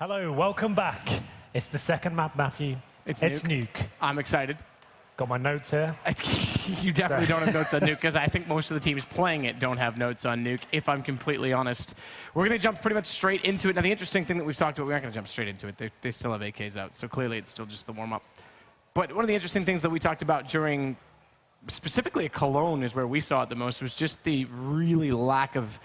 Hello, welcome back. It's the second map, Matthew. It's Nuke. I'm excited. Got my notes here. You definitely don't have notes on Nuke, because I think most of the teams playing it don't have notes on Nuke, if I'm completely honest. We're going to jump pretty much straight into it. Now, the interesting thing that we've talked about, we're not going to jump straight into it. They still have AKs out, so clearly it's still just the warm-up. But one of the interesting things that we talked about during, specifically at Cologne, is where we saw it the most, was just the really lack of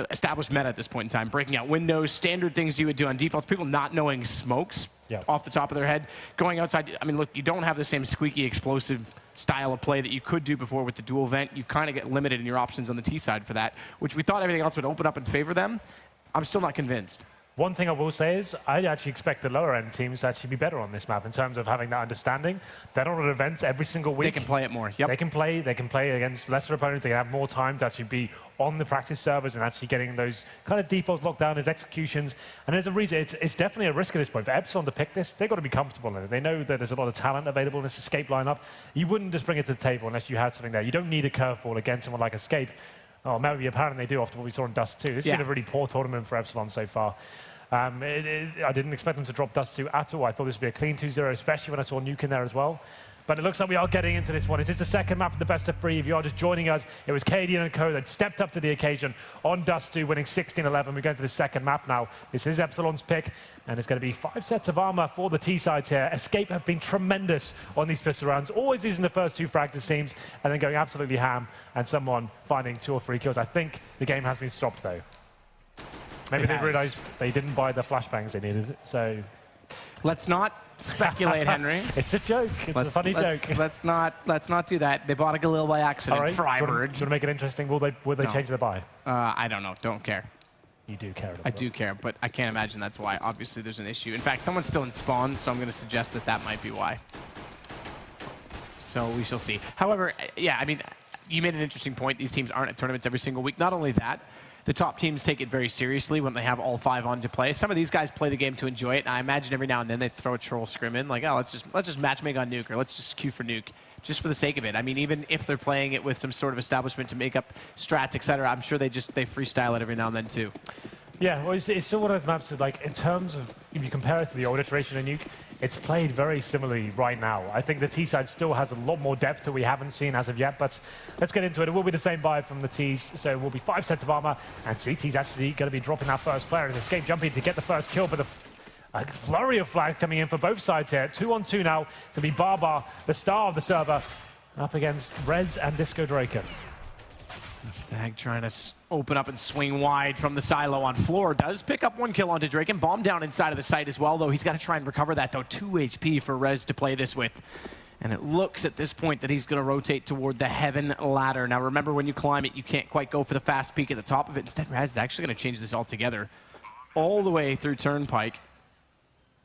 established meta at this point in time. Breaking out windows, standard things you would do on default, people not knowing smokes off the top of their head. Going outside, I mean, look, you don't have the same squeaky, explosive style of play that you could do before with the dual vent. You kind of get limited in your options on the T side for that, which we thought everything else would open up and favor them. I'm still not convinced. One thing I will say is I actually expect the lower end teams to actually be better on this map in terms of having that understanding. They're not at events every single week. They can play it more. Yep. They can play against lesser opponents. They can have more time to actually be on the practice servers and actually getting those kind of defaults locked down as executions. And there's a reason. It's definitely a risk at this point. For Epsilon to pick this, they've got to be comfortable in it. They know that there's a lot of talent available in this Escape lineup. You wouldn't just bring it to the table unless you had something there. You don't need a curveball against someone like Escape. Oh, maybe apparently they do after what we saw in Dust 2. This has been a really poor tournament for Epsilon so far. I didn't expect them to drop Dust 2 at all. I thought this would be a clean 2-0, especially when I saw Nuke in there as well. But it looks like we are getting into this one. It is the second map of the best of 3. If you are just joining us, it was Cadian and Co. that stepped up to the occasion on Dust 2, winning 16-11. We're going to the second map now. This is Epsilon's pick, and it's going to be 5 sets of armor for the T-sides here. Escape have been tremendous on these pistol rounds, always using the first 2 frags, it seems, and then going absolutely ham, and someone finding 2 or 3 kills. I think the game has been stopped, though. Maybe they realized they didn't buy the flashbangs they needed, so... Let's not speculate, Henry. It's a joke. It's a funny joke. Let's not do that. They bought a Galil by accident. Right. Freiburg. Do you want to make it interesting? Will they change their buy? I don't know. Don't care. You do care. I do care, but I can't imagine that's why. Obviously, there's an issue. In fact, someone's still in spawn, so I'm going to suggest that that might be why. So we shall see. However, yeah, I mean, you made an interesting point. These teams aren't at tournaments every single week. Not only that, the top teams take it very seriously when they have all 5 on to play. Some of these guys play the game to enjoy it, and I imagine every now and then they throw a troll scrim in, like, oh, let's just matchmake on Nuke, or let's just queue for Nuke, just for the sake of it. I mean, even if they're playing it with some sort of establishment to make up strats, etc., I'm sure they freestyle it every now and then too. Yeah, well, it's still one of those maps that, like, in terms of, if you compare it to the old iteration of Nuke, it's played very similarly right now. I think the T side still has a lot more depth that we haven't seen as of yet, but let's get into it. It will be the same buy from the Ts, so it will be 5 sets of armor, and CT's actually going to be dropping that first player as Escape jumping to get the first kill, but a flurry of flags coming in for both sides here. 2-on-2 now to be Barbar, the star of the server, up against Rez and Disco Draken. Stag trying to open up and swing wide from the silo on floor. Does pick up 1 kill onto Draken. Bomb down inside of the site as well, though. He's got to try and recover that, though. 2 HP for Rez to play this with. And it looks at this point that he's going to rotate toward the Heaven Ladder. Now, remember, when you climb it, you can't quite go for the fast peak at the top of it. Instead, Rez is actually going to change this altogether. All the way through Turnpike.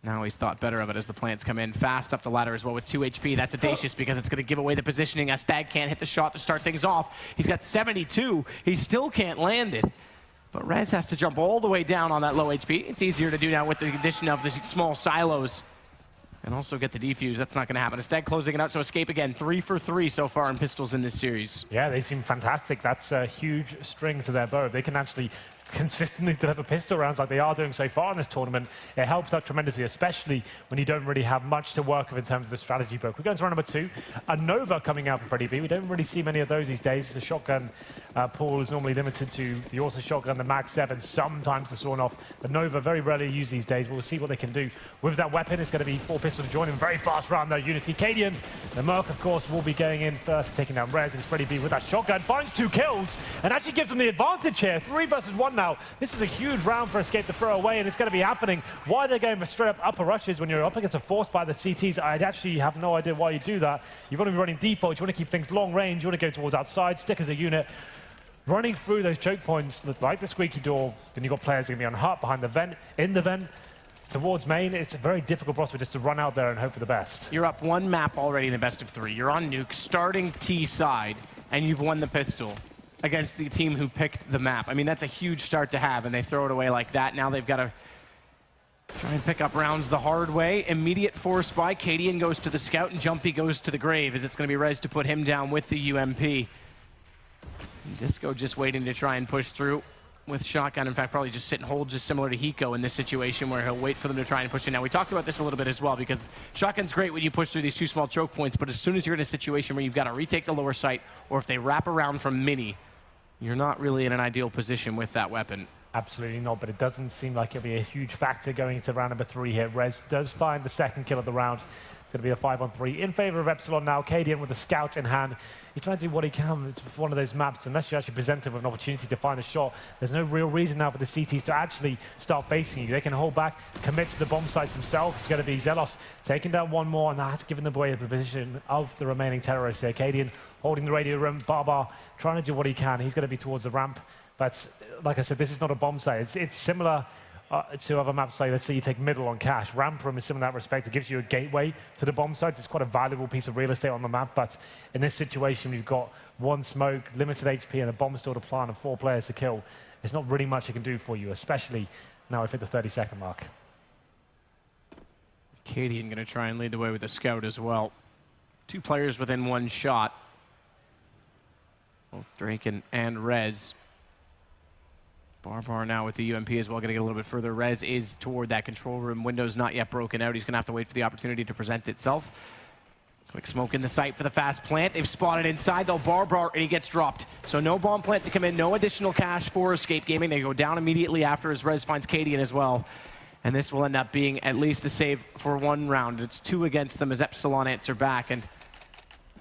Now he's thought better of it as the plants come in. Fast up the ladder as well with 2 HP. That's audacious because it's going to give away the positioning as Stag can't hit the shot to start things off. He's got 72. He still can't land it. But Rez has to jump all the way down on that low HP. It's easier to do now with the addition of the small silos. And also get the defuse. That's not going to happen. Stag closing it out, so Escape again. 3 for 3 so far in pistols in this series. Yeah, they seem fantastic. That's a huge string to their bow. They can actually consistently deliver pistol rounds like they are doing so far in this tournament. It helps out tremendously, especially when you don't really have much to work with in terms of the strategy book. We're going to round number 2. A Nova coming out for Freddie B. We don't really see many of those these days. The shotgun pool is normally limited to the auto shotgun, the Mag 7, sometimes the sawn off. The Nova very rarely used these days. We'll see what they can do with that weapon. It's going to be 4 pistols to join him. Very fast round though. Unity Cadian. The Merc, of course, will be going in first, taking down Rez, and Freddie B with that shotgun finds 2 kills and actually gives them the advantage here. 3 versus 1 now. This is a huge round for Escape to throw away, and it's going to be happening. Why they're going for straight up upper rushes when you're up against a force by the CTs, I actually have no idea why you do that. You want to be running default, you want to keep things long range, you want to go towards outside, stick as a unit. Running through those choke points, like the squeaky door, then you've got players going to be on hut, behind the vent, in the vent, towards main. It's a very difficult prospect just to run out there and hope for the best. You're up 1 map already in the best of 3. You're on Nuke, starting T side, and you've won the pistol against the team who picked the map. I mean, that's a huge start to have, and they throw it away like that. Now they've got to try and pick up rounds the hard way. Immediate force by Cadian goes to the scout, and Jumpy goes to the grave, as it's going to be Rez to put him down with the UMP. Disco just waiting to try and push through. with shotgun. In fact, probably just sit and hold, just similar to Hiko in this situation where he'll wait for them to try and push in. Now, we talked about this a little bit as well, because shotgun's great when you push through these 2 small choke points, but as soon as you're in a situation where you've got to retake the lower site, or if they wrap around from mini, you're not really in an ideal position with that weapon. Absolutely not, but it doesn't seem like it'll be a huge factor going into round number 3 here. Rez does find the second kill of the round. It's going to be a 5-on-3 in favor of Epsilon now. Cadian with the scout in hand. He's trying to do what he can. It's one of those maps, unless you actually present him with an opportunity to find a shot, there's no real reason now for the CTs to actually start facing you. They can hold back, commit to the bomb sites themselves. It's going to be Zelos taking down one more, and that's given away the position of the remaining terrorists here. Cadian holding the radio room. Barbar trying to do what he can. He's going to be towards the ramp. But like I said, this is not a bomb site. It's similar to other maps. Like, let's say you take middle on cash. Ramp room is similar in that respect. It gives you a gateway to the bomb site. It's quite a valuable piece of real estate on the map. But in this situation, you've got 1 smoke, limited HP, and a bomb still to plant, and 4 players to kill. There's not really much it can do for you, especially now we've hit the 30-second mark. Cadian going to try and lead the way with a scout as well. 2 players within 1 shot. Both Draken and Rez. Barbar now with the UMP as well, going to get a little bit further. Rez is toward that control room. Window's not yet broken out. He's going to have to wait for the opportunity to present itself. Quick smoke in the site for the fast plant. They've spotted inside, though, Barbar, and he gets dropped. So no bomb plant to come in, no additional cash for Escape Gaming. They go down immediately after as Rez finds Cadian as well. And this will end up being at least a save for 1 round. It's 2 against them as Epsilon answer back. And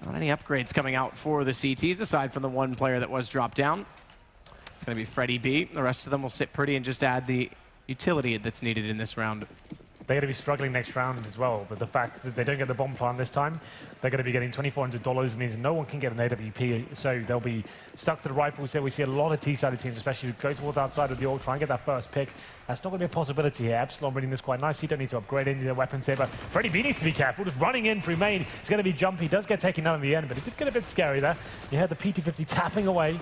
not any upgrades coming out for the CTs, aside from the 1 player that was dropped down. It's going to be Freddy B. The rest of them will sit pretty and just add the utility that's needed in this round. They're going to be struggling next round as well, but the fact is they don't get the bomb plant this time, they're going to be getting $2,400. Means no one can get an AWP, so they'll be stuck to the rifles here. We see a lot of T-sided teams, especially go towards outside of the org, try and get that first pick. That's not going to be a possibility here. Epsilon reading this quite nicely. Don't need to upgrade any of their weapons here, but Freddy B needs to be careful. Just running in through main. It's going to be jumpy. Does get taken down in the end, but it did get a bit scary there. You heard the PT-50 tapping away.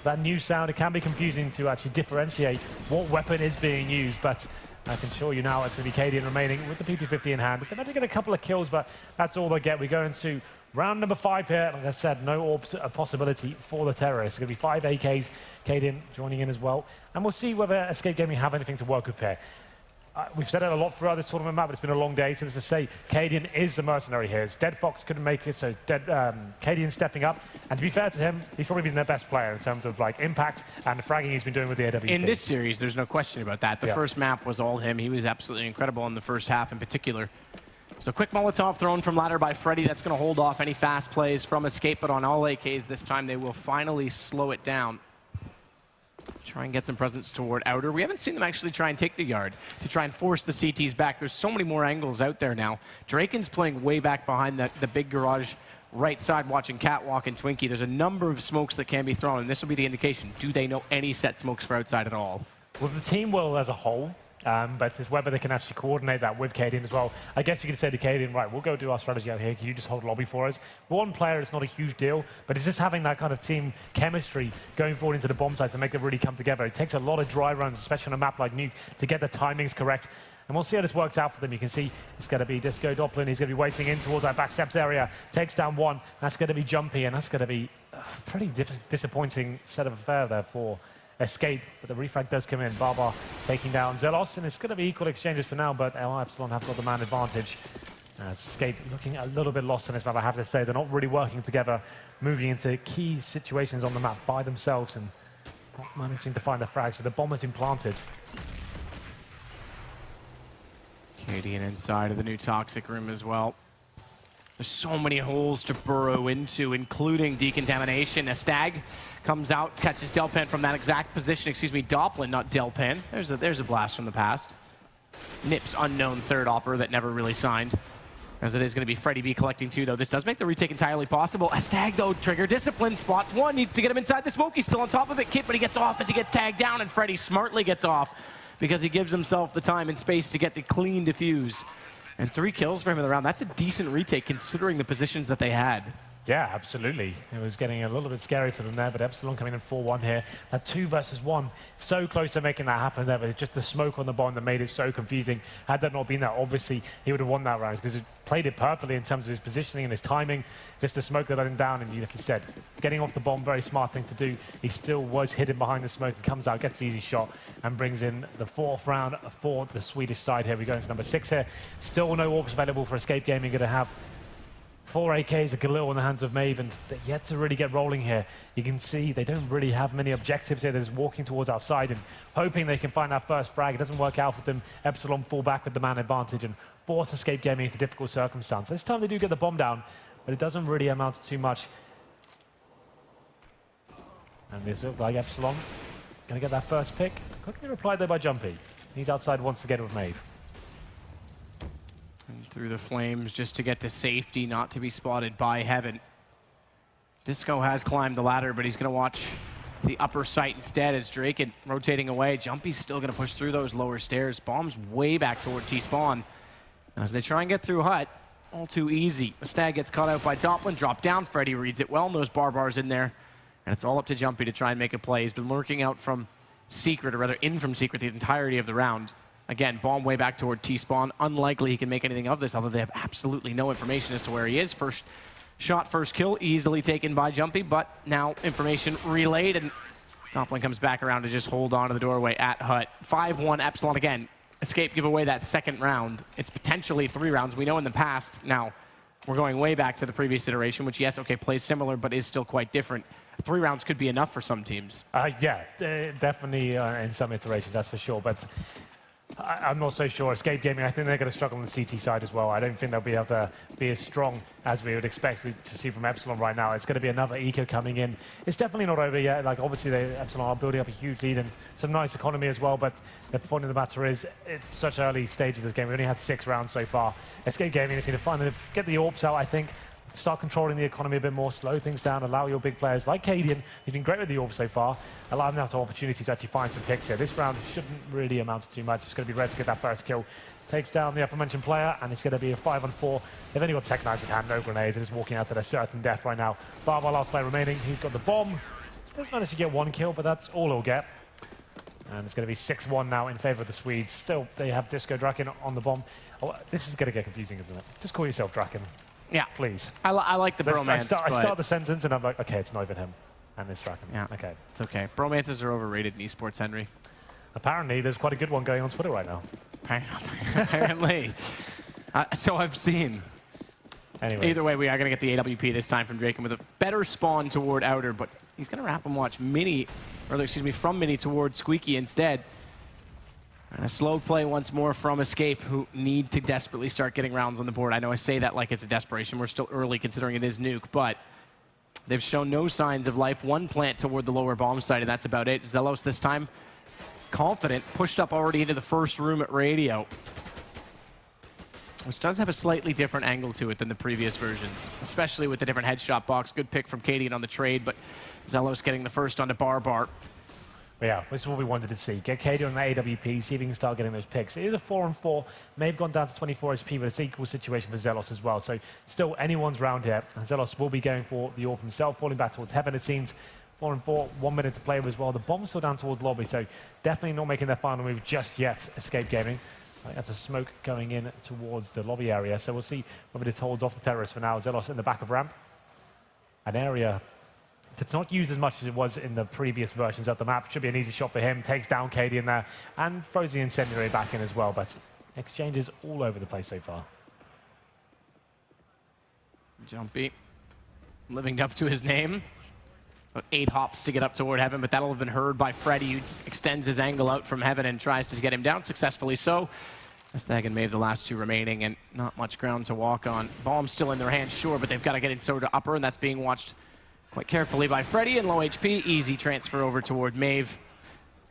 That new sound, it can be confusing to actually differentiate what weapon is being used, but I can assure you now it's going to be Cadian remaining with the PT-50 in hand. They managed to get a couple of kills, but that's all they get. We go into round number 5 here. Like I said, no orbs a possibility for the terrorists. It's going to be 5 AKs, Cadian joining in as well. And we'll see whether Escape Gaming have anything to work with here. We've said it a lot throughout this tournament map, but it's been a long day. So to say, Cadian is the mercenary here. Dead Fox couldn't make it, so Cadian stepping up. And to be fair to him, he's probably been their best player in terms of like impact and the fragging he's been doing with the AWP. In this series, there's no question about that. The first map was all him. He was absolutely incredible in the first half in particular. So quick Molotov thrown from ladder by Freddy. That's going to hold off any fast plays from Escape, but on all AKs this time, they will finally slow it down. Try and get some presence toward outer. We haven't seen them actually try and take the yard to try and force the CTs back. There's so many more angles out there now. Draken's playing way back behind the big garage right side, watching Catwalk and Twinkie. There's a number of smokes that can be thrown, and this will be the indication. Do they know any set smokes for outside at all? Well, the team will as a whole, but it's whether they can actually coordinate that with Cadian as well. I guess you could say to Cadian, right, we'll go do our strategy out here. Can you just hold lobby for us? 1 player, it's not a huge deal, but it's just having that kind of team chemistry going forward into the bomb sites and make them really come together. It takes a lot of dry runs, especially on a map like Nuke, to get the timings correct. And we'll see how this works out for them. You can see it's going to be Disco Doppler. He's going to be waiting in towards that back steps area. Takes down 1. That's going to be Jumpy, and that's going to be a pretty disappointing set of affair there for Escape, but the refrag does come in. Barbar taking down Zelos, and it's going to be equal exchanges for now, but Epsilon have got the man advantage. Escape looking a little bit lost in this map, I have to say. They're not really working together, moving into key situations on the map by themselves and not managing to find the frags, but the bomb has been planted. Cadian inside of the new toxic room as well. There's so many holes to burrow into, including decontamination. A Stag comes out, catches Delpan from that exact position. Excuse me, Doplin, not Delpan. There's a blast from the past. Nips unknown third opper that never really signed. As it is going to be Freddy B collecting 2, though. This does make the retake entirely possible. A Stag, though, trigger discipline. Spots 1, needs to get him inside the smoke. He's still on top of it. Kit, but he gets off as he gets tagged down, and Freddy smartly gets off because he gives himself the time and space to get the clean defuse. And 3 kills for him in the round. That's a decent retake considering the positions that they had. Yeah, absolutely. It was getting a little bit scary for them there, but Epsilon coming in 4-1 here. That 2 versus 1, so close to making that happen there, but it's just the smoke on the bomb that made it so confusing. Had that not been there, obviously he would have won that round because he played it perfectly in terms of his positioning and his timing. Just the smoke that let him down, and like you said, getting off the bomb, very smart thing to do. He still was hidden behind the smoke and comes out, gets the easy shot, and brings in the 4th round for the Swedish side here. We go into number 6 here. Still no AWPs available for Escape Gaming. Going to have 4 AKs, a Galil in the hands of Maeve, and they're yet to really get rolling here. You can see they don't really have many objectives here. They're just walking towards outside and hoping they can find that first frag. It doesn't work out for them. Epsilon fall back with the man advantage and force Escape Gaming into difficult circumstances. This time they do get the bomb down, but it doesn't really amount to too much. And this looks like Epsilon going to get that first pick. Quickly replied there by Jumpy. He's outside once again with Maeve. And through the flames just to get to safety, not to be spotted by Heaven. Disco has climbed the ladder, but he's going to watch the upper site instead as Drake and rotating away. Jumpy's still going to push through those lower stairs. Bomb's way back toward T-spawn. As they try and get through hut, all too easy. Stag gets caught out by Doplin, drop down. Freddy reads it well, knows Barbar's in there. And it's all up to Jumpy to try and make a play. He's been lurking out from Secret, or rather in from Secret, the entirety of the round. Again, bomb way back toward T-spawn. Unlikely he can make anything of this, although they have absolutely no information as to where he is. First shot, first kill, easily taken by Jumpy, but now information relayed, and Doplin comes back around to just hold on to the doorway at hut. 5-1 Epsilon again. Escape give away that second round. It's potentially 3 rounds. We know in the past, now we're going way back to the previous iteration, which, yes, okay, plays similar, but is still quite different. 3 rounds could be enough for some teams. Yeah, definitely in some iterations, that's for sure. But I'm not so sure. Escape Gaming, I think they're going to struggle on the CT side as well. I don't think they'll be able to be as strong as we would expect to see from Epsilon right now. It's going to be another eco coming in. It's definitely not over yet. Like, obviously, Epsilon are building up a huge lead and some nice economy as well. But the point of the matter is, it's such early stages of this game. We only had 6 rounds so far. Escape Gaming is going to finally get the AWPs out, I think. Start controlling the economy a bit more, slow things down, allow your big players like Cadian, who's been great with the AWP so far, allow them to have the opportunity to actually find some picks here. This round shouldn't really amount to too much. It's going to be Red to get that first kill. Takes down the aforementioned player, and it's going to be a 5-on-4. They've only got Tech Knights in hand, no grenades, and just walking out to their certain death right now. Barbar, last player remaining, he's got the bomb. He's managed to get 1 kill, but that's all he'll get. And it's going to be 6-1 now in favor of the Swedes. Still, they have Disco Draken on the bomb. Oh, this is going to get confusing, isn't it? Just call yourself Draken. Yeah. Please. I like the bromance. I start the sentence and I'm like, okay, it's not even him. And it's Draken. Yeah. Okay. It's okay. Bromances are overrated in esports, Henry. Apparently, there's quite a good one going on Twitter right now. Apparently. So I've seen. Anyway. Either way, we are going to get the AWP this time from Draken with a better spawn toward Outer, but he's going to wrap and watch Mini, or excuse me, from Mini toward Squeaky instead. And a slow play once more from Escape, who need to desperately start getting rounds on the board. I know I say that like it's a desperation. We're still early considering it is nuke, but they've shown no signs of life. 1 plant toward the lower bomb site, and that's about it. Zelos this time, confident, pushed up already into the first room at Radio, which does have a slightly different angle to it than the previous versions, especially with the different headshot box. Good pick from Cadian on the trade, but Zelos getting the first onto Barbar. But yeah, this is what we wanted to see. Get KD on the AWP, see if we can start getting those picks. It is a 4-on-4. May have gone down to 24 HP, but it's an equal situation for Zelos as well. So still anyone's round here. And Zelos will be going for the AWP himself, falling back towards Heaven, it seems. 4-on-4, 1 minute to play as well. The bomb's still down towards lobby, so definitely not making their final move just yet, Escape Gaming. That's a smoke going in towards the lobby area. So we'll see whether this holds off the terrorists for now. Zelos in the back of ramp. An area that's not used as much as it was in the previous versions of the map. Should be an easy shot for him. Takes down Cady in there and throws the incendiary back in as well. But exchanges all over the place so far. Jumpy, living up to his name. About 8 hops to get up toward Heaven, but that'll have been heard by Freddy, who extends his angle out from Heaven and tries to get him down successfully. So Stag and Maeve the last 2 remaining, and not much ground to walk on. Bomb's still in their hands, sure, but they've got to get it so to upper, and that's being watched quite carefully by Freddy, and low HP. Easy transfer over toward Maeve.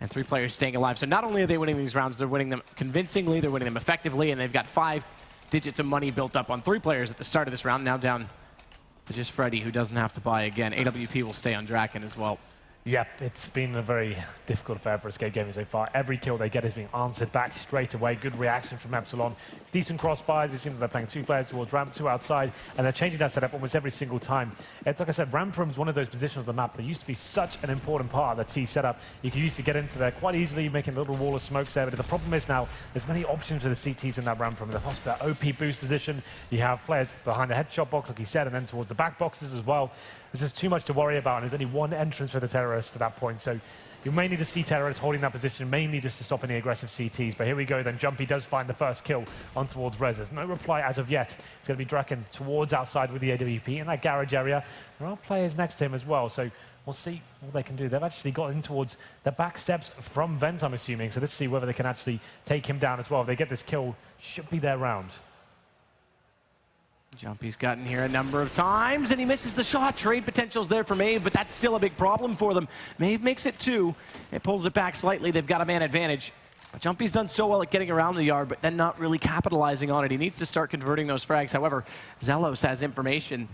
And 3 players staying alive. So not only are they winning these rounds, they're winning them convincingly, they're winning them effectively, and they've got 5 digits of money built up on 3 players at the start of this round. Now down to just Freddy, who doesn't have to buy again. AWP will stay on Draken as well. Yep, it's been a very difficult affair for Escape Gaming so far. Every kill they get is being answered back straight away. Good reaction from Epsilon. Decent crossfires. It seems like they're playing 2 players towards ramp, 2 outside, and they're changing that setup almost every single time. It's like I said, ramp room is one of those positions on the map that used to be such an important part of the T setup. You can use to get into there quite easily, making a little wall of smokes there. But the problem is now there's many options for the CTs in that ramp room. They've lost their OP boost position. You have players behind the headshot box, like you said, and then towards the back boxes as well. There's just too much to worry about, and there's only one entrance for the terrorists at that point. So you may need to see terrorists holding that position, mainly just to stop any aggressive CTs. But here we go, then Jumpy does find the first kill on towards Rez. There's no reply as of yet. It's going to be Draken towards outside with the AWP in that garage area. There are players next to him as well, so we'll see what they can do. They've actually got in towards the back steps from Vent, I'm assuming. So let's see whether they can actually take him down as well. If they get this kill, should be their round. Jumpy's gotten here a number of times, and he misses the shot. Trade potential's there for Maeve, but that's still a big problem for them. Maeve makes it 2. It pulls it back slightly. They've got a man advantage. Jumpy's done so well at getting around the yard, but then not really capitalizing on it. He needs to start converting those frags. However, Zelos has information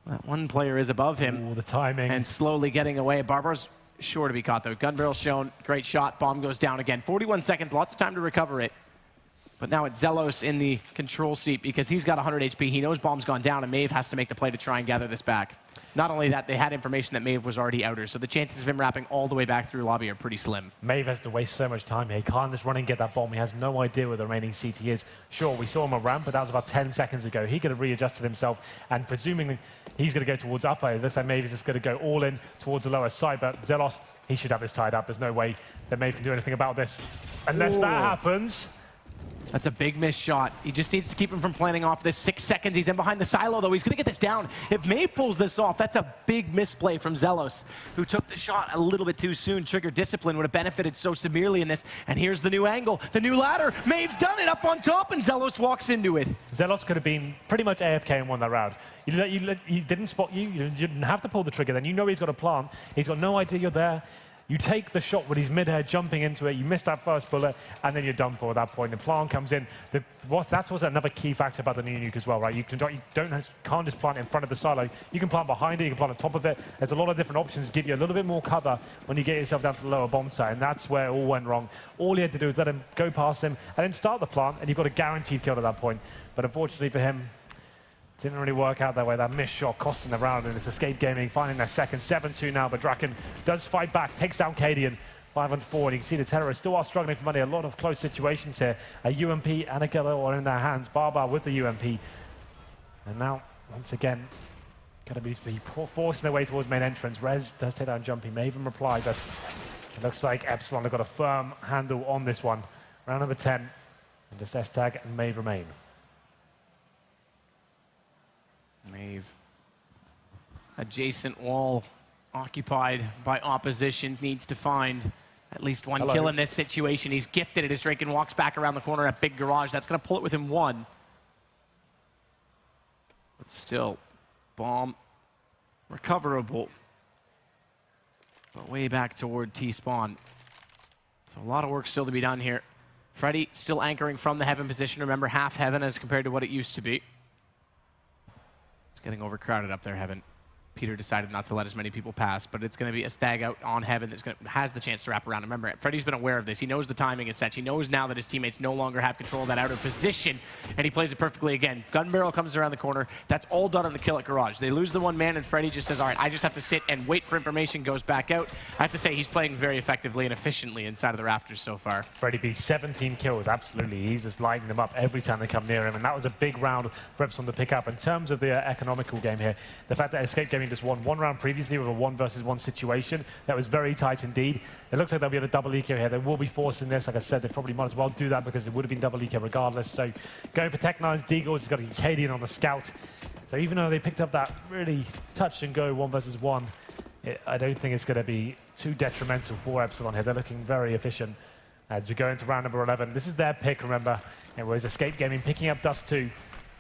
that one player is above him. Ooh, the timing. And slowly getting away. Barbar's sure to be caught, though. Gun barrel shown. Great shot. Bomb goes down again. 41 seconds. Lots of time to recover it. But now it's Zelos in the control seat because he's got 100 HP. He knows Bomb's gone down, and Maeve has to make the play to try and gather this back. Not only that, they had information that Maeve was already outer, so the chances of him wrapping all the way back through lobby are pretty slim. Maeve has to waste so much time here. He can't just run and get that bomb. He has no idea where the remaining CT is. Sure, we saw him on ramp, but that was about 10 seconds ago. He could have readjusted himself, and presuming he's going to go towards upper, it looks like Maeve is just going to go all in towards the lower side, but Zelos, he should have this tied up. There's no way that Maeve can do anything about this. Unless that happens. That's a big missed shot. He just needs to keep him from planning off this. 6 seconds. He's in behind the silo, though. He's going to get this down. If Maeve pulls this off, that's a big misplay from Zelos, who took the shot a little bit too soon. Trigger discipline would have benefited so severely in this. And here's the new angle, the new ladder. Maeve's done it up on top, and Zelos walks into it. Zelos could have been pretty much AFK and won that round. He didn't spot you. You didn't have to pull the trigger then. You know he's got a plant. He's got no idea you're there. You take the shot when he's mid-air jumping into it, you miss that first bullet, and then you're done for at that point. The plant comes in. That's what's another key factor about the new nuke as well, right? You can't just plant in front of the silo. You can plant behind it, you can plant on top of it. There's a lot of different options to give you a little bit more cover when you get yourself down to the lower bomb site, and that's where it all went wrong. All he had to do was let him go past him, and then start the plant, and you've got a guaranteed kill at that point. But unfortunately for him, didn't really work out that way. That missed shot costing the round, and it's Escape Gaming finding their second. 7-2 now, but Draken does fight back, takes down Cadian. 5-4, and you can see the terrorists still are struggling for money. A lot of close situations here. A UMP and a killer are in their hands. Barbar with the UMP. And now, once again, going to be forcing their way towards main entrance. Rez does take down Jumpy. May even reply, but it looks like Epsilon have got a firm handle on this one. Round number 10, and just S-Tag and Maeve remain. Maeve, adjacent wall occupied by opposition, needs to find at least one kill in this situation. He's gifted it as Draken walks back around the corner at big garage. That's going to pull it with him 1. But still, bomb recoverable. But way back toward T-spawn. So a lot of work still to be done here. Freddy still anchoring from the heaven position. Remember, half heaven as compared to what it used to be. It's getting overcrowded up there, heaven. Peter decided not to let as many people pass, but it's going to be a stag out on heaven that has the chance to wrap around. Remember, Freddy's been aware of this. He knows the timing is set. He knows now that his teammates no longer have control of that outer position, and he plays it perfectly again. Gun barrel comes around the corner. That's all done on the kill at garage. They lose the one man, and Freddy just says, all right, I just have to sit and wait for information, goes back out. I have to say, he's playing very effectively and efficiently inside of the rafters so far. Freddy B, 17 kills, absolutely. He's just lighting them up every time they come near him, and that was a big round for Epsilon to pick up. In terms of the economical game here, the fact that Escape Gaming just won one round previously with a 1-versus-1 situation, that was very tight indeed. It looks like they'll be able to double eco here. They will be forcing this. Like I said, they probably might as well do that because it would have been double eco regardless. So going for Tech9's Deagles, he's got a Cadian on the scout. So even though they picked up that really touch and go 1-versus-1, I don't think it's going to be too detrimental for Epsilon here. They're looking very efficient as we go into round number 11. This is their pick, remember. It was Escape Gaming picking up Dust 2,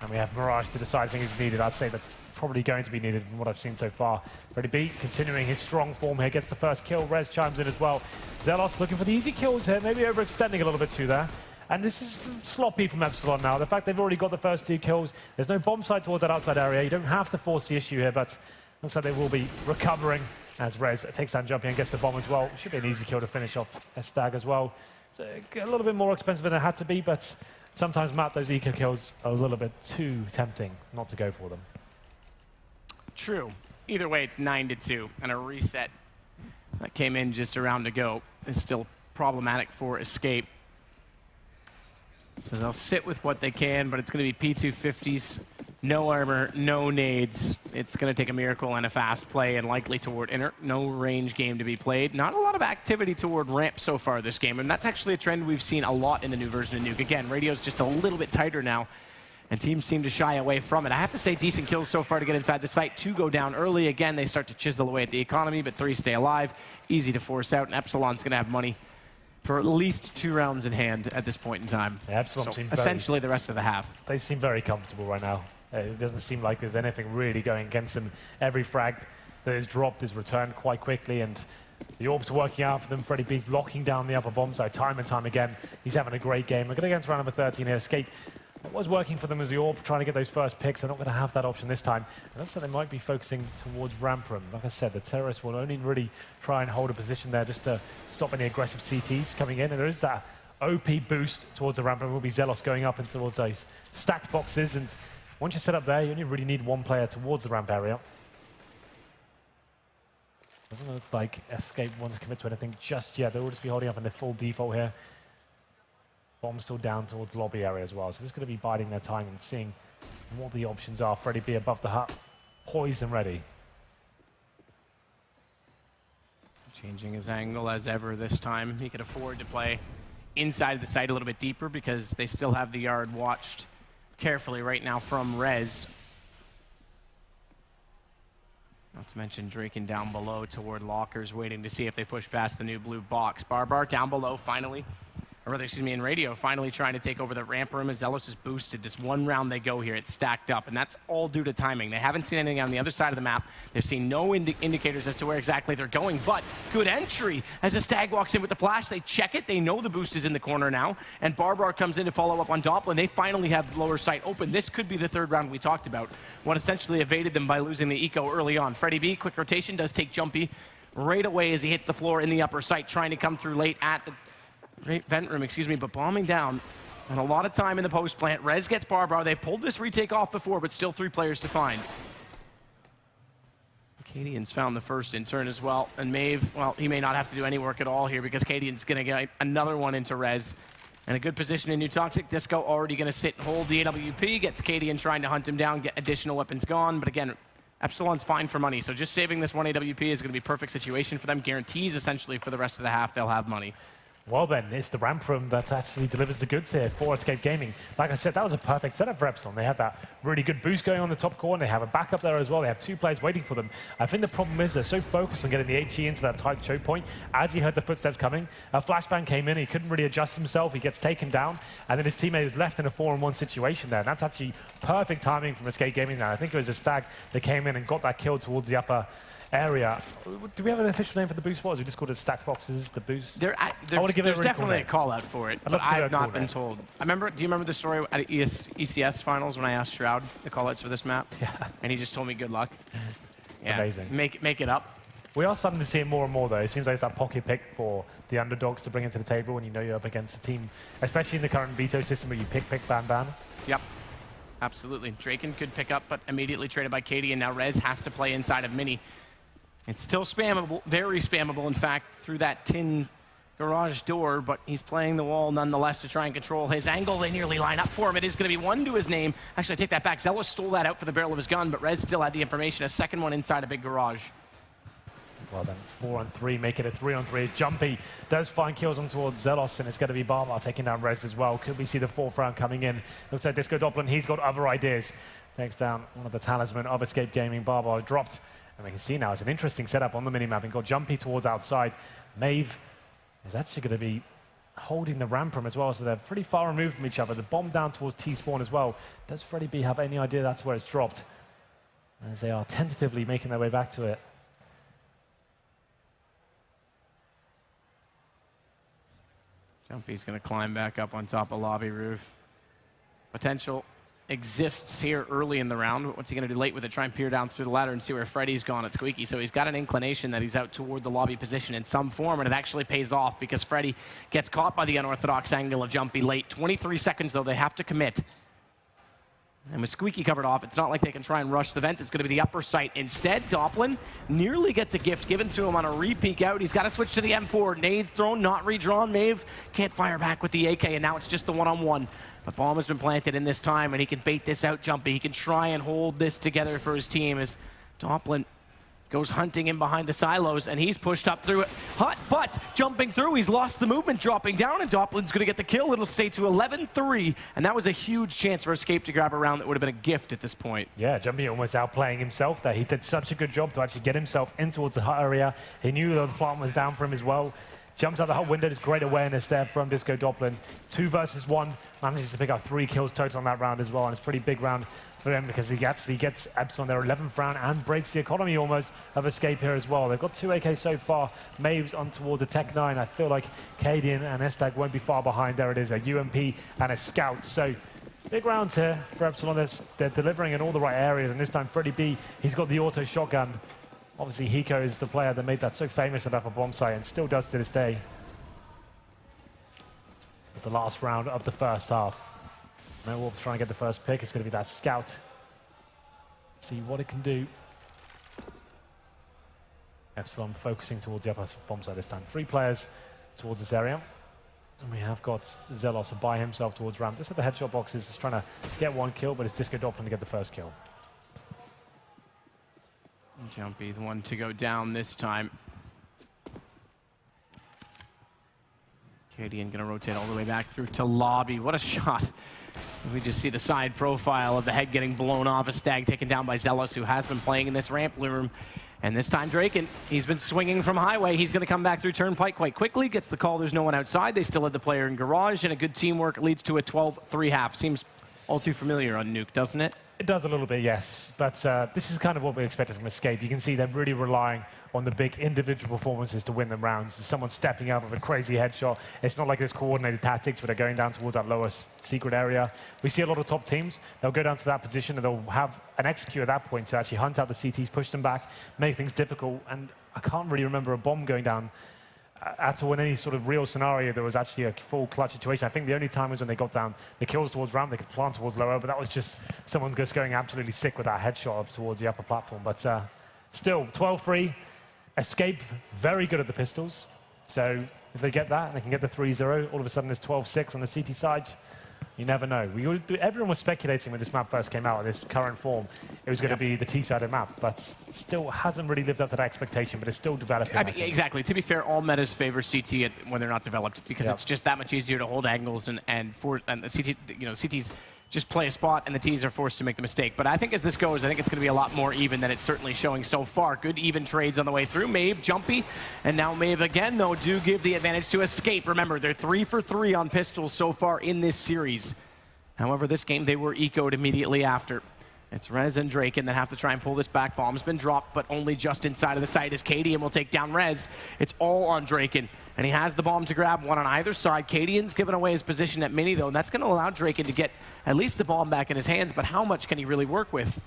and we have Mirage to decide things needed. I'd say that's probably going to be needed from what I've seen so far. Freddy B continuing his strong form here, gets the first kill. Rez chimes in as well. Zelos looking for the easy kills here, maybe overextending a little bit too there. And this is sloppy from Epsilon now. The fact they've already got the first 2 kills, there's no bomb site towards that outside area. You don't have to force the issue here, but Looks like they will be recovering as Rez takes down Jumpy and gets the bomb as well. Should be an easy kill to finish off a stag as well. So a little bit more expensive than it had to be, but sometimes, Matt, those eco kills are a little bit too tempting not to go for them. True. Either way, it's 9-2, and a reset that came in just a round ago is still problematic for Escape. So they'll sit with what they can, but it's going to be P250s, no armor, no nades. It's going to take a miracle and a fast play, and likely toward inner. No range game to be played. Not a lot of activity toward ramp so far this game, and that's actually a trend we've seen a lot in the new version of Nuke. Again, radio's just a little bit tighter now, and teams seem to shy away from it. I have to say, decent kills so far to get inside the site. 2 go down early. Again, they start to chisel away at the economy, but 3 stay alive. Easy to force out, and Epsilon's going to have money for at least 2 rounds in hand at this point in time. Yeah, Epsilon so essentially the rest of the half. They seem very comfortable right now. It doesn't seem like there's anything really going against them. Every frag that is dropped is returned quite quickly, and the Orb's working out for them. Freddie B's locking down the upper bomb side time and time again. He's having a great game. We're going against round number 13 here. Escape. What was working for them as the Orb trying to get those first picks. They're not going to have that option this time. It looks like they might be focusing towards ramp room. Like I said, the terrorists will only really try and hold a position there just to stop any aggressive CTs coming in. And there is that OP boost towards the ramp room. Will be Zelos going up into towards those stacked boxes. And once you're set up there, you only really need 1 player towards the ramp area. Doesn't look like Escape wants to commit to anything just yet. They'll just be holding up in the full default here. Bomb still down towards the lobby area as well. So just going to be biding their time and seeing what the options are. Freddie B above the hut, poised and ready. Changing his angle as ever this time. He could afford to play inside the site a little bit deeper because they still have the yard watched carefully right now from Rez. Not to mention Draken down below toward lockers, waiting to see if they push past the new blue box. Barbar down below finally. Or rather, excuse me, in radio, finally trying to take over the ramp room as Zelos is boosted. This 1 round they go here, it's stacked up, and that's all due to timing. They haven't seen anything on the other side of the map. They've seen no indicators as to where exactly they're going, but good entry. As the Stag walks in with the flash, they check it. They know the boost is in the corner now, and Barbar comes in to follow up on Doppler. They finally have lower sight open. This could be the 3rd round we talked about, what essentially evaded them by losing the eco early on. Freddie B, quick rotation, does take Jumpy right away as he hits the floor in the upper site, trying to come through late at the vent room, excuse me, but bombing down. And a lot of time in the post plant. Rez gets Barbar. They pulled this retake off before, but still 3 players to find. Cadian's found the first in turn as well. And Maeve, well, he may not have to do any work at all here because Cadian's going to get another one into Rez. And a good position in New Toxic. Disco already going to sit and hold the AWP. Gets Cadian trying to hunt him down, get additional weapons gone. But again, Epsilon's fine for money. So just saving this 1 AWP is going to be a perfect situation for them. Guarantees essentially for the rest of the half they'll have money. Well then, it's the ramp room that actually delivers the goods here for Escape Gaming. Like I said, that was a perfect setup for Epsilon. They have that really good boost going on the top corner. They have a backup there as well. They have 2 players waiting for them. I think the problem is they're so focused on getting the HE into that tight choke point. As he heard the footsteps coming, a flashbang came in. He couldn't really adjust himself. He gets taken down, and then his teammate is left in a 4-on-1 situation there. And that's actually perfect timing from Escape Gaming now. I think it was a Stag that came in and got that kill towards the upper area. Do we have an official name for the boost squads? We just called it stack boxes, the boost. There's definitely a call out for it, but I've not been told. Do you remember the story at ECS finals when I asked Shroud the call outs for this map? Yeah. And he just told me good luck. Yeah. Amazing. Make it up. We are starting to see it more and more though. It seems like it's that pocket pick for the underdogs to bring into the table when you know you're up against a team, especially in the current veto system where you pick, ban, ban. Yep. Absolutely. Draken could pick up, but immediately traded by Katie, and now Rez has to play inside of Mini. It's still spammable, very spammable, in fact, through that tin garage door, but he's playing the wall nonetheless to try and control his angle. They nearly line up for him. It is going to be 1 to his name. Actually, I take that back. Zelos stole that out for the barrel of his gun, but Rez still had the information. A second one inside a big garage. Well then, 4-on-3, make it a 3-on-3. Jumpy does find kills on towards Zelos, and it's going to be Barbar taking down Rez as well. Could we see the 4th round coming in? Looks like Disco Doppler, he's got other ideas. Takes down one of the talisman of Escape Gaming. Barbar dropped. And we can see now it's an interesting setup on the minimap. And got Jumpy towards outside. Maeve is actually going to be holding the ramp room as well, so they're pretty far removed from each other. The bomb down towards T-spawn as well. Does Freddie B have any idea that's where it's dropped? As they are tentatively making their way back to it. Jumpy's going to climb back up on top of lobby roof. Potential exists here early in the round. What's he going to do late with it? Try and peer down through the ladder and see where Freddy's gone at Squeaky. So he's got an inclination that he's out toward the lobby position in some form, and it actually pays off because Freddy gets caught by the unorthodox angle of Jumpy late. 23 seconds, though, they have to commit. And with Squeaky covered off, it's not like they can try and rush the vents. It's going to be the upper site. Instead, Doplin nearly gets a gift given to him on a re-peek out. He's got to switch to the M4. Nades thrown, not redrawn. Maeve can't fire back with the AK, and now it's just the one-on-one. The bomb has been planted in this time, and he can bait this out, Jumpy. He can try and hold this together for his team as Doplin goes hunting in behind the silos, and he's pushed up through it. Hot butt jumping through. He's lost the movement, dropping down, and Doplin's going to get the kill. It'll stay to 11-3, and that was a huge chance for Escape to grab a round that would have been a gift at this point. Yeah, Jumpy almost outplaying himself there. He did such a good job to actually get himself in towards the hut area. He knew the plant was down for him as well. Jumps out the hut window. There's great awareness there from Disco Doplin. 2 versus 1. Manages to pick up 3 kills total on that round as well, and it's a pretty big round for him because he actually gets Epsilon their 11th round and breaks the economy almost of Escape here as well. They've got 2 AK so far. Maeve's on towards the Tech 9. I feel like Cadian and Estag won't be far behind. There it is, a UMP and a Scout. So big rounds here for Epsilon. They're delivering in all the right areas, and this time Freddie B, he's got the auto shotgun. Obviously, Hiko is the player that made that so famous at Upper Bomb Site and still does to this day. But the last round of the first half. No Warp's trying to get the first pick. It's going to be that Scout. See what it can do. Epsilon focusing towards the Upper Bomb Site this time. 3 players towards this area. And we have got Zelos by himself towards ramp. This at the headshot boxes, just trying to get 1 kill, but it's Disco Doplin to get the first kill. Jumpy, the one to go down this time. Cadian gonna rotate all the way back through to lobby. What a shot. We just see the side profile of the head getting blown off. A Stag taken down by Zealous, who has been playing in this ramp room. And this time Draken, he's been swinging from highway. He's gonna come back through Turnpike quite quickly. Gets the call, there's no one outside. They still had the player in garage, and a good teamwork leads to a 12-3 half. Seems all too familiar on Nuke, doesn't it? It does a little bit, yes. But this is kind of what we expected from Escape. You can see they're really relying on the big individual performances to win them rounds. There's someone stepping up with a crazy headshot. It's not like there's coordinated tactics where they're going down towards that lowest secret area. We see a lot of top teams. They'll go down to that position and they'll have an execute at that point to actually hunt out the CTs, push them back, make things difficult. And I can't really remember a bomb going down at all in any sort of real scenario. There was actually a full clutch situation. I think the only time was when they got down the kills towards ramp, they could plant towards lower, but that was just someone just going absolutely sick with that headshot up towards the upper platform. But still, 12-3. Escape, very good at the pistols. So if they get that and they can get the 3-0, all of a sudden there's 12-6 on the CT side. You never know. Everyone was speculating when this map first came out, in this current form, it was going to be the T-sided map, but still hasn't really lived up to that expectation, but it's still developing. I mean, exactly. To be fair, all metas favor CT when they're not developed because it's just that much easier to hold angles and the CT, CTs just play a spot and the Ts are forced to make the mistake. But I think as this goes, I think it's going to be a lot more even than it's certainly showing so far. Good even trades on the way through. Maeve, Jumpy, and now Maeve again, though, do give the advantage to Escape. Remember, they're 3 for 3 on pistols so far in this series. However, this game, they were ecoed immediately after. It's Rez and Draken that have to try and pull this back. Bomb's been dropped, but only just inside of the site as Cadian will take down Rez. It's all on Draken, and he has the bomb to grab, one on either side. Cadian's given away his position at Mini, though, and that's going to allow Draken to get at least the bomb back in his hands, but how much can he really work with?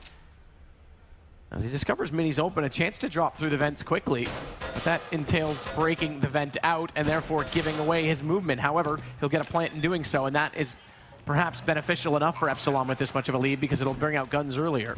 As he discovers Mini's open, a chance to drop through the vents quickly, but that entails breaking the vent out and therefore giving away his movement. However, he'll get a plant in doing so, and that is perhaps beneficial enough for Epsilon with this much of a lead because it'll bring out guns earlier.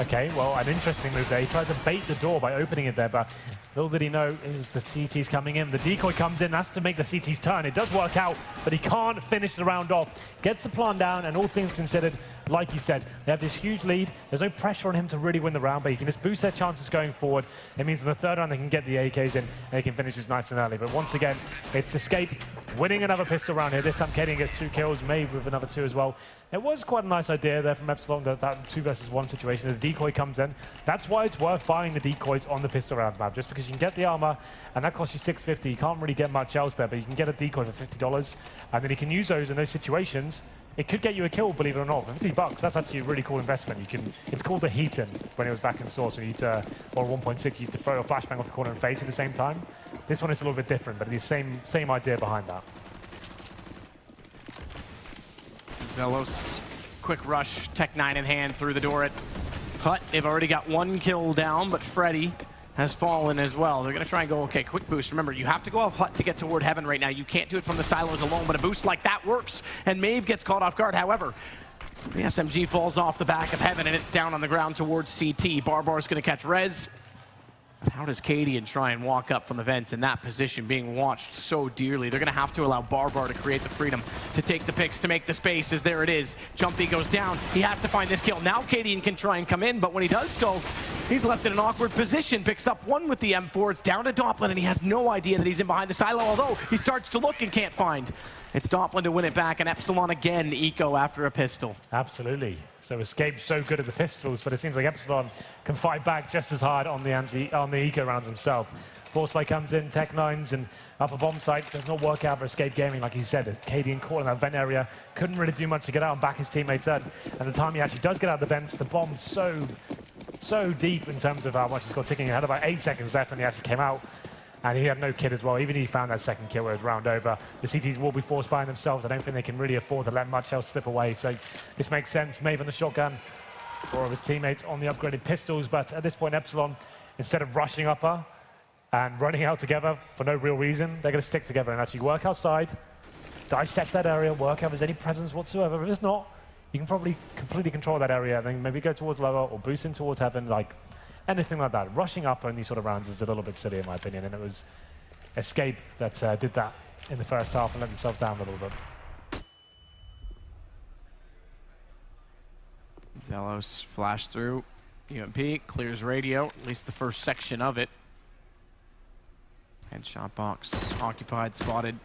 Okay, well, an interesting move there. He tried to bait the door by opening it there, but little did he know it was the CTs coming in. The decoy comes in, that's to make the CTs turn. It does work out, but he can't finish the round off. Gets the plant down, and all things considered, like you said, they have this huge lead. There's no pressure on him to really win the round, but he can just boost their chances going forward. It means in the third round they can get the AKs in, and they can finish this nice and early. But once again, it's Escape winning another pistol round here. This time Cadian gets 2 kills, Maeve with another 2 as well. It was quite a nice idea there from Epsilon, that 2 versus 1 situation. The decoy comes in. That's why it's worth buying the decoys on the pistol rounds map, just because you can get the armor, and that costs you $6.50. You can't really get much else there, but you can get a decoy for $50, and then you can use those in those situations. It could get you a kill, believe it or not. For $50, that's actually a really cool investment. It's called the Heaton when it was back in Source, when you used to, or 1.6, you used to throw a flashbang off the corner and face at the same time. This one is a little bit different, but the same idea behind that. Zelos quick rush, Tech 9 in hand through the door at Hut. They've already got 1 kill down, but Freddy has fallen as well. They're going to try and go, okay, quick boost. Remember, you have to go off Hut to get toward Heaven right now. You can't do it from the silos alone, but a boost like that works, and Maeve gets caught off guard. However, the SMG falls off the back of Heaven, and it's down on the ground towards CT. Barbar's going to catch Rez. But how does Cadian try and walk up from the vents in that position, being watched so dearly? They're going to have to allow Barbar to create the freedom to take the picks, to make the space, as there it is. Jumpy goes down. He has to find this kill. Now Cadian can try and come in, but when he does so, he's left in an awkward position. Picks up 1 with the M4. It's down to Doplin, and he has no idea that he's in behind the silo, although he starts to look and can't find. It's Doplin to win it back, and Epsilon again eco after a pistol. Absolutely. So Escape's so good at the pistols, but it seems like Epsilon can fight back just as hard on the eco rounds himself. Force play comes in, Tech 9s and upper bomb site does not work out for Escape Gaming, like he said. Cadian caught in that vent area, couldn't really do much to get out and back his teammates up. And the time he actually does get out of the vents, the bomb's so deep in terms of how much he's got ticking. He had about 8 seconds left when he actually came out. And he had no kid as well. Even if he found that second kill, it was round over. The CTs will be forced by themselves. I don't think they can really afford to let much else slip away. So this makes sense. Maeve on the shotgun, 4 of his teammates on the upgraded pistols. But at this point, Epsilon, instead of rushing upper and running out together for no real reason, they're going to stick together and actually work outside, dissect that area, work out if there's any presence whatsoever. If there's not, you can probably completely control that area and then maybe go towards lower or boost him towards Heaven, like anything like that. Rushing up on these sort of rounds is a little bit silly in my opinion, and it was Escape that did that in the first half and let themselves down a little bit. Zelos flash through. UMP clears radio, at least the first section of it. Headshot box occupied, spotted.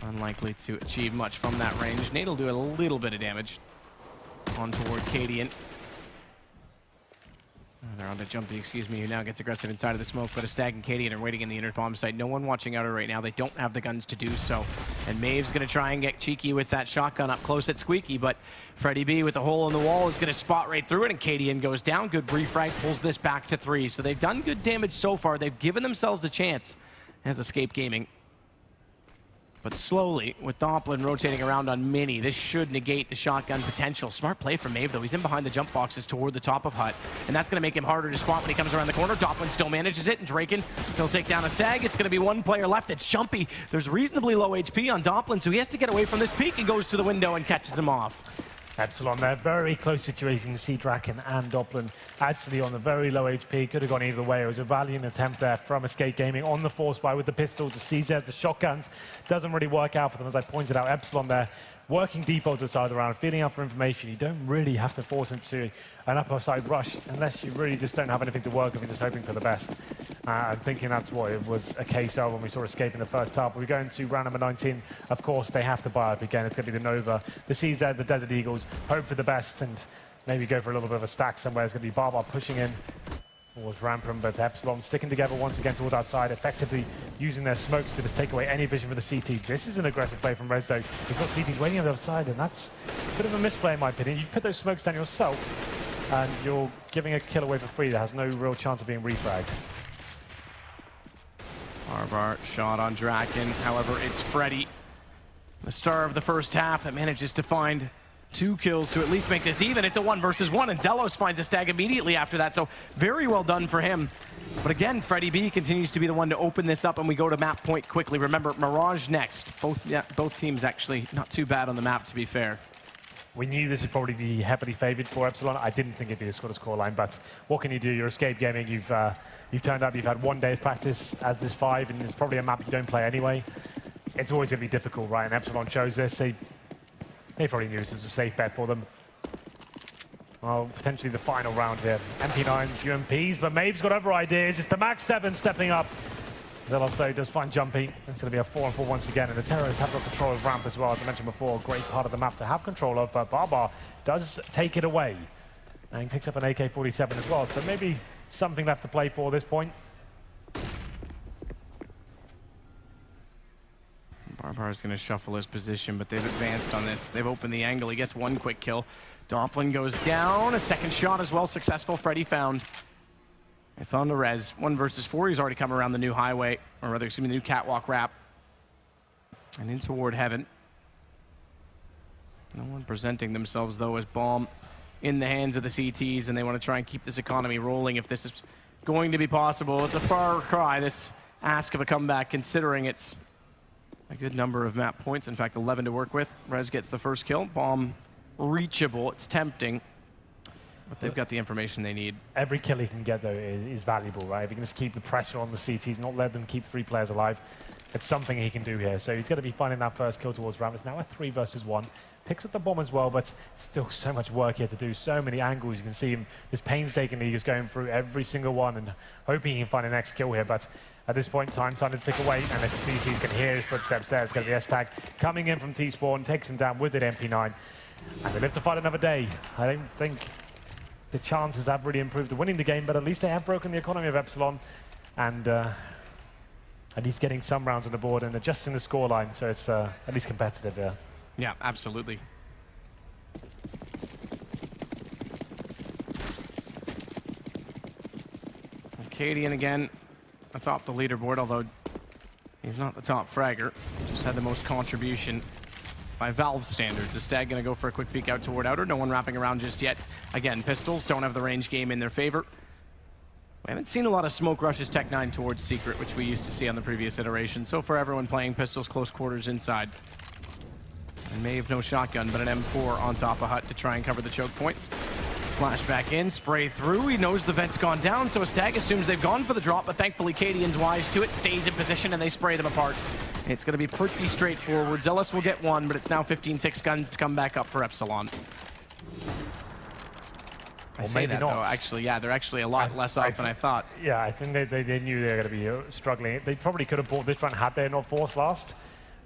Unlikely to achieve much from that range. Nate will do a little bit of damage on toward Cadian. They're on to Jumpy, excuse me, who now gets aggressive inside of the smoke, but a Stag and Cadian are waiting in the inner bomb site. No one watching outer right now. They don't have the guns to do so. And Maeve's going to try and get cheeky with that shotgun up close at Squeaky, but Freddy B with the hole in the wall is going to spot right through it, and Cadian goes down. Good refrag, pulls this back to 3. So they've done good damage so far. They've given themselves a chance as Escape Gaming. But slowly, with Doplin rotating around on Mini, this should negate the shotgun potential. Smart play from Maeve, though. He's in behind the jump boxes toward the top of Hut, and that's going to make him harder to spot when he comes around the corner. Doplin still manages it, and Draken, he'll take down a Stag. It's going to be 1 player left. It's Jumpy. There's reasonably low HP on Doplin, so he has to get away from this peak and goes to the window and catches him off. Epsilon, they're very close situation to see Draken and Doplin actually on the very low HP. Could have gone either way. It was a valiant attempt there from Escape Gaming on the force buy with the pistols, the CZ, the shotguns. Doesn't really work out for them, as I pointed out. Epsilon there working defaults aside the round, feeling out for information. You don't really have to force into an upper side rush unless you really just don't have anything to work with. You're just hoping for the best. I'm thinking that's what it was a case of when we saw Escape in the first half. We go into round number 19. Of course, they have to buy up again. It's going to be the Nova, the CZ, the Desert Eagles. Hope for the best and maybe go for a little bit of a stack somewhere. It's going to be Barbar pushing in towards Rampram, but Epsilon sticking together once again towards outside, effectively using their smokes to just take away any vision for the CT. This is an aggressive play from Rez, though. He's got CTs waiting on the other side, and that's a bit of a misplay in my opinion. You put those smokes down yourself, and you're giving a kill away for free that has no real chance of being refragged. Barbar shot on Draken. However, it's Freddy, the star of the first half, that manages to find 2 kills to at least make this even. It's a 1 versus 1, and Zelos finds a Stag immediately after that, so very well done for him. But again, Freddy B continues to be the one to open this up, and we go to map point quickly. Remember, Mirage next. Both teams actually not too bad on the map, to be fair. We knew this would probably be heavily favored for Epsilon. I didn't think it'd be a scoreline, but what can you do? You're Escape Gaming. You've turned up. You've had 1 day of practice as this 5, and it's probably a map you don't play anyway. It's always going to be difficult, right? And Epsilon chose this. They probably knew this was a safe bet for them. Well, potentially the final round here. MP9s, UMPs, but Maeve's got other ideas. It's the Max 7 stepping up. Zelos, though, does find Jumpy. It's going to be a 4-on-4 once again, and the Terrorists have got control of Ramp as well, as I mentioned before. A great part of the map to have control of, but Barbar does take it away. And he picks up an AK-47 as well, so maybe something left to play for at this point. Barbar's going to shuffle his position, but they've advanced on this. They've opened the angle. He gets 1 quick kill. Doplin goes down. A second shot as well. Successful. Freddy found. It's on to Rez. 1 versus 4. He's already come around the new highway, or rather, excuse me, the new catwalk wrap. And in toward Heaven. No one presenting themselves, though, as bomb in the hands of the CTs, and they want to try and keep this economy rolling if this is going to be possible. It's a far cry, this ask of a comeback, considering it's a good number of map points. In fact, 11 to work with. Rez gets the first kill. Bomb reachable. It's tempting, but they've got the information they need. Every kill he can get, though, is valuable, right? If he can just keep the pressure on the CTs, not let them keep 3 players alive, it's something he can do here. So he's going to be finding that first kill towards Ram. It's now a 3 versus 1. Picks up the bomb as well, but still so much work here to do. So many angles. You can see him just painstakingly just going through every single one and hoping he can find the next kill here. But at this point in time, starting to tick away, and the CTs can hear his footsteps there. It's going to be S-Tag coming in from T-Spawn, takes him down with it MP9. And they live to fight another day. I don't think the chances have really improved of winning the game, but at least they have broken the economy of Epsilon. And he's getting some rounds on the board and adjusting the scoreline, so it's at least competitive there. Yeah, absolutely. Cadian again atop the leaderboard, although he's not the top fragger. Just had the most contribution by Valve standards. Is Stag going to go for a quick peek out toward outer? No one wrapping around just yet. Again, pistols don't have the range game in their favor. We haven't seen a lot of smoke rushes Tech 9 towards Secret, which we used to see on the previous iteration. So for everyone playing pistols, close quarters inside. And Maeve no shotgun, but an M4 on top of Hut to try and cover the choke points. Flash back in, spray through. He knows the vent's gone down, so Stag assumes they've gone for the drop, but thankfully Cadian's wise to it, stays in position, and they spray them apart. It's going to be pretty straightforward. Zealous will get 1, but it's now 15-6 guns to come back up for Epsilon. I say that, though. Actually, yeah, they're actually a lot less off than I thought. Yeah, I think they knew they were going to be struggling. They probably could have bought this run had they not forced last,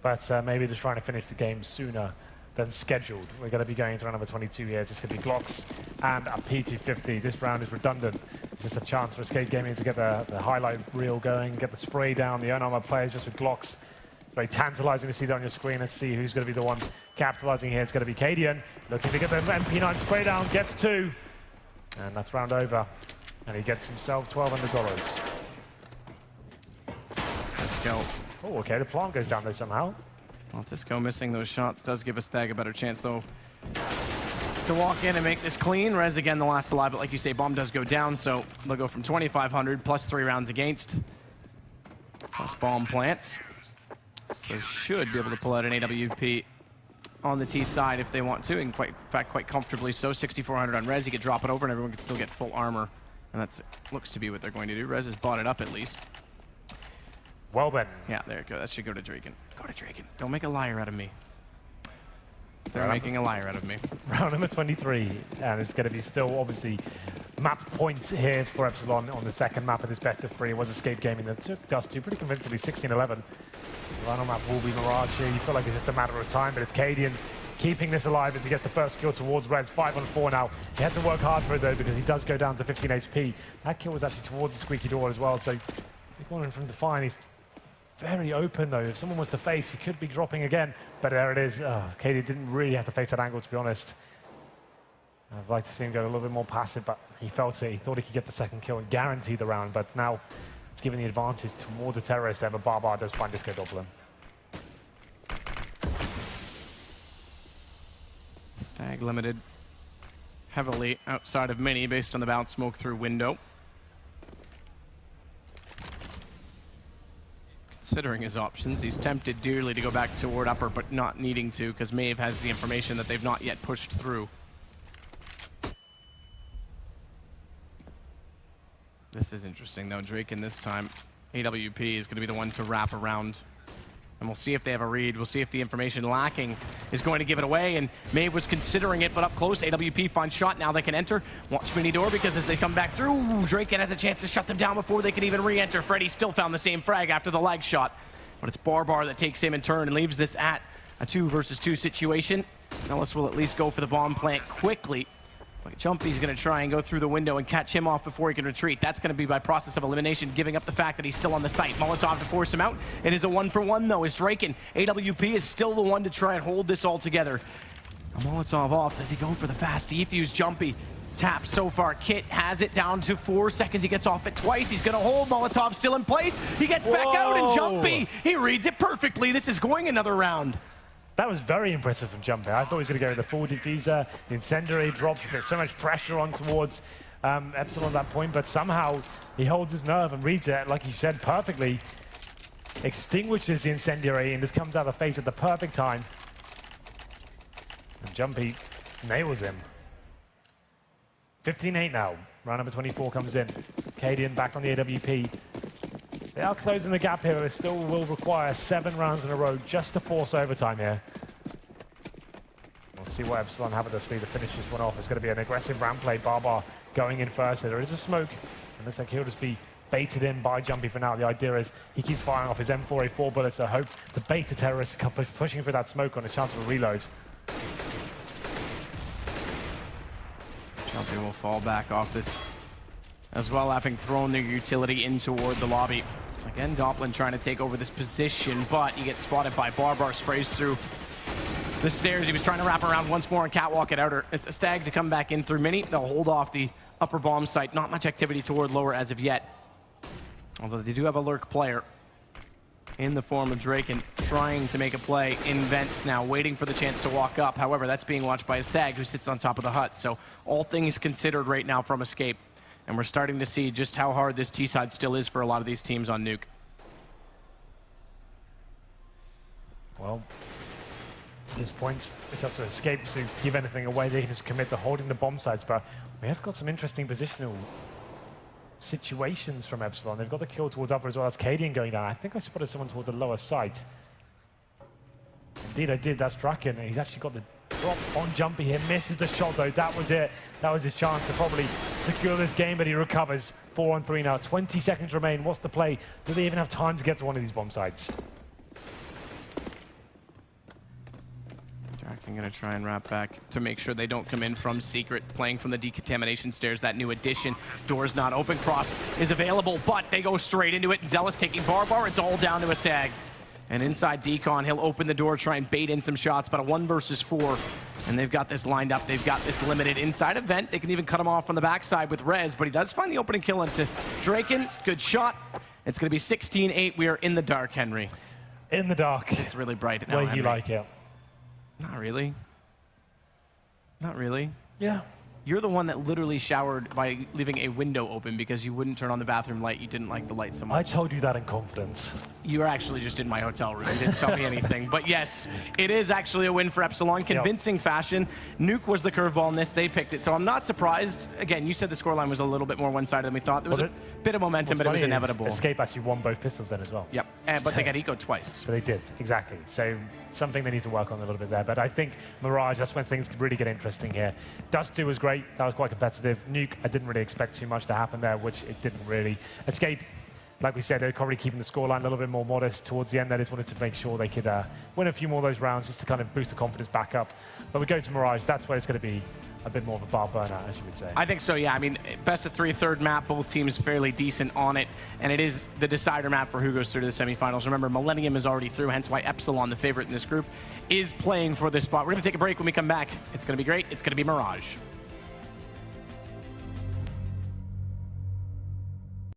but maybe just trying to finish the game sooner than scheduled. We're going to be going to round number 22 here. It's just going to be Glocks and a P250. This round is redundant. It's just a chance for Escape Gaming to get the highlight reel going, get the spray down, the unarmored players just with Glocks. It's very tantalizing to see that on your screen. Let's see who's going to be the one capitalizing here. It's going to be Cadian, looking to get the MP9 spray down, gets 2. And that's round over. And he gets himself $1,200. Let's go. Oh, okay, the plant goes down there somehow. Well, Tisco missing those shots does give us Stag a better chance, though, to walk in and make this clean. Rez again the last alive, but like you say, bomb does go down, so they'll go from 2,500 plus 3 rounds against, plus bomb plants. So should be able to pull out an AWP on the T side if they want to, and in fact quite comfortably so. 6,400 on Rez, you could drop it over and everyone can still get full armor, and that looks to be what they're going to do. Rez has bought it up at least. Well then. Yeah, there you go. That should go to Draken. Go to Draken. Don't make a liar out of me. They're making a liar out of me. Round number 23, and it's going to be still obviously map points here for Epsilon on the second map of this best of 3. It was Escape Gaming that took Dust to pretty convincingly 16-11. The final map will be Mirage here. You feel like it's just a matter of time, but it's Cadian keeping this alive as he gets the first kill towards Reds. 5 on 4 now. He had to work hard for it though, because he does go down to 15 HP. That kill was actually towards the squeaky door as well, so big one from Define. He's very open though. If someone was to face, he could be dropping again. But there it is. Cadian didn't really have to face that angle, to be honest. I'd like to see him go a little bit more passive, but he felt it. He thought he could get the second kill and guarantee the round, but now it's giving the advantage towards the terrorist there, but Barbar does find Disco Doppler. Stag limited heavily outside of Mini based on the bounce smoke through window. Considering his options, he's tempted dearly to go back toward upper, but not needing to because Maeve has the information that they've not yet pushed through. This is interesting though. Draken this time, AWP is going to be the one to wrap around. And we'll see if they have a read. We'll see if the information lacking is going to give it away. And Maeve was considering it, but up close, AWP finds shot. Now they can enter. Watch mini door because as they come back through, Draken has a chance to shut them down before they can even re-enter. Freddy still found the same frag after the lag shot. But it's Barbar that takes him in turn and leaves this at a 2 versus 2 situation. Ellis will at least go for the bomb plant quickly. But Jumpy's going to try and go through the window and catch him off before he can retreat. That's going to be by process of elimination, giving up the fact that he's still on the site. Molotov to force him out. It is a 1-for-1 though, as Draken. AWP is still the one to try and hold this all together. A Molotov off. Does he go for the fast defuse? Jumpy taps so far. Kit has it down to 4 seconds. He gets off it twice. He's going to hold. Molotov still in place. He gets back out, and Jumpy, he reads it perfectly. This is going another round. That was very impressive from Jumpy. I thought he was going to go with the full diffuser. The incendiary drops. There's so much pressure on towards Epsilon at that point, but somehow he holds his nerve and reads it, like he said, perfectly. Extinguishes the incendiary and just comes out of phase at the perfect time. And Jumpy nails him. 15-8 now. Round number 24 comes in. Cadian back on the AWP. They are closing the gap here. It still will require 7 rounds in a row just to force overtime here. We'll see what Epsilon have at their speed to finish this one off. It's going to be an aggressive ramp play. Barbar going in first. There is a smoke. It looks like he'll just be baited in by Jumpy for now. The idea is he keeps firing off his M4A4 bullets, so hope the beta terrorists come pushing through that smoke on a chance of a reload. Jumpy will fall back off this as well, having thrown their utility in toward the lobby. Again, Doplin trying to take over this position, but he gets spotted by Barbar, sprays through the stairs. He was trying to wrap around once more and catwalk it outer. It's a Stag to come back in through Mini. They'll hold off the upper bomb site. Not much activity toward lower as of yet. Although they do have a lurk player in the form of Draken trying to make a play in vents now, waiting for the chance to walk up. However, that's being watched by a Stag who sits on top of the hut. So all things considered right now from Escape. And we're starting to see just how hard this T-side still is for a lot of these teams on Nuke. Well, at this point, it's up to Escape to give anything away. They can just commit to holding the bomb sites, but we have got some interesting positional situations from Epsilon. They've got the kill towards upper as well. That's Cadian going down. I think I spotted someone towards the lower site. Indeed, I did. That's Draken. He's actually got the drop on Jumpy here. Misses the shot, though. That was it. That was his chance to probably secure this game, but he recovers. 4-on-3 now. 20 seconds remain. What's the play? Do they even have time to get to one of these bomb sites? Draken going to try and wrap back to make sure they don't come in from secret, playing from the decontamination stairs, that new addition. Door's not open. Cross is available, but they go straight into it. Zealous taking Barbar. It's all down to a Stag. And inside Decon, he'll open the door, try and bait in some shots, but a 1 versus 4. And they've got this lined up. They've got this limited inside of vent. They can even cut him off on the backside with Rez, but he does find the opening kill into Draken. Good shot. It's going to be 16-8. We are in the dark, Henry. In the dark. It's really bright now, Way Henry. you like it. Not really. Not really. Yeah. You're the one that literally showered by leaving a window open because you wouldn't turn on the bathroom light. You didn't like the light so much. I told you that in confidence. You were actually just in my hotel room. You didn't tell me anything. But yes, it is actually a win for Epsilon. Convincing fashion. Nuke was the curveball in this. They picked it. So I'm not surprised. Again, you said the scoreline was a little bit more one-sided than we thought. There was a bit of momentum, but it was inevitable. Escape actually won both pistols then as well. Yep. But they got ecoed twice. But they did, exactly. So something they need to work on a little bit there. But I think Mirage, that's when things could really get interesting here. Dust 2 was great. That was quite competitive. Nuke, I didn't really expect too much to happen there, which it didn't really. Escape, like we said, they're probably keeping the scoreline a little bit more modest towards the end. They just wanted to make sure they could win a few more of those rounds just to kind of boost the confidence back up. But we go to Mirage, that's where it's going to be a bit more of a bar burnout, as you would say. I think so, yeah. I mean, best of 3, third map, both teams fairly decent on it, and it is the decider map for who goes through to the semifinals. Remember, Millennium is already through, hence why Epsilon, the favorite in this group, is playing for this spot. We're going to take a break. When we come back, it's going to be great. It's going to be Mirage.